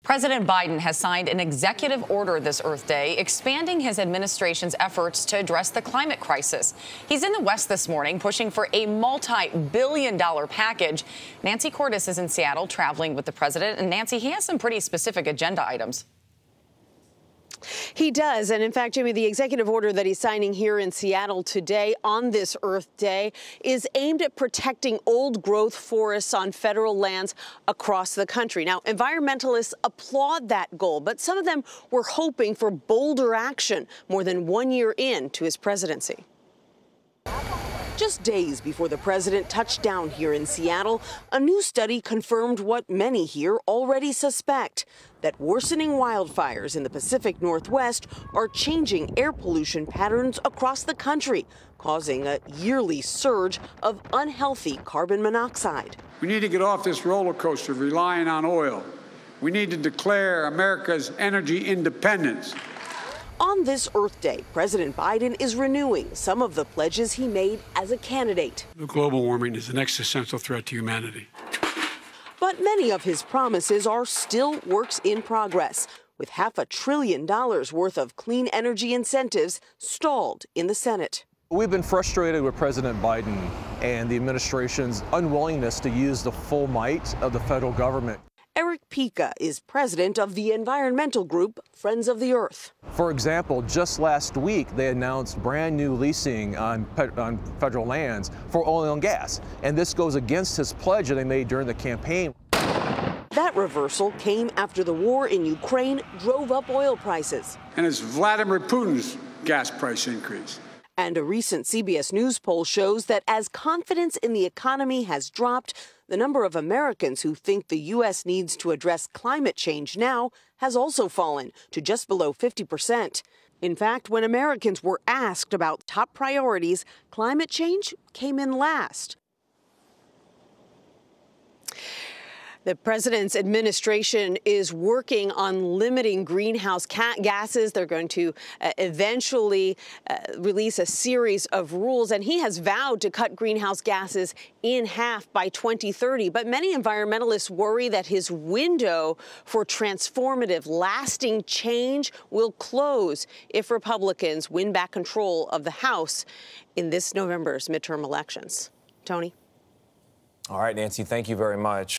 President Biden has signed an executive order this Earth Day, expanding his administration's efforts to address the climate crisis. He's in the West this morning, pushing for a multi-billion-dollar package. Nancy Cordes is in Seattle traveling with the president. And Nancy, he has some pretty specific agenda items. He does. And in fact, Jimmy, the executive order that he's signing here in Seattle today on this Earth Day is aimed at protecting old growth forests on federal lands across the country. Now, environmentalists applaud that goal, but some of them were hoping for bolder action more than 1 year into his presidency. Just days before the president touched down here in Seattle, a new study confirmed what many here already suspect, that worsening wildfires in the Pacific Northwest are changing air pollution patterns across the country, causing a yearly surge of unhealthy carbon monoxide. We need to get off this roller coaster of relying on oil. We need to declare America's energy independence. On this Earth Day, President Biden is renewing some of the pledges he made as a candidate. Global warming is an existential threat to humanity. But many of his promises are still works in progress, with $500 billion worth of clean energy incentives stalled in the Senate. We've been frustrated with President Biden and the administration's unwillingness to use the full might of the federal government. Eric Pica is president of the environmental group Friends of the Earth. For example, just last week, they announced brand new leasing on federal lands for oil and gas. And this goes against his pledge that they made during the campaign. That reversal came after the war in Ukraine drove up oil prices. And it's Vladimir Putin's gas price increase. And a recent CBS News poll shows that as confidence in the economy has dropped, the number of Americans who think the U.S. needs to address climate change now has also fallen to just below 50%. In fact, when Americans were asked about top priorities, climate change came in last. The president's administration is working on limiting greenhouse gases. They're going to eventually release a series of rules, and he has vowed to cut greenhouse gases in half by 2030. But many environmentalists worry that his window for transformative, lasting change will close if Republicans win back control of the House in this November's midterm elections. Tony? All right, Nancy, thank you very much.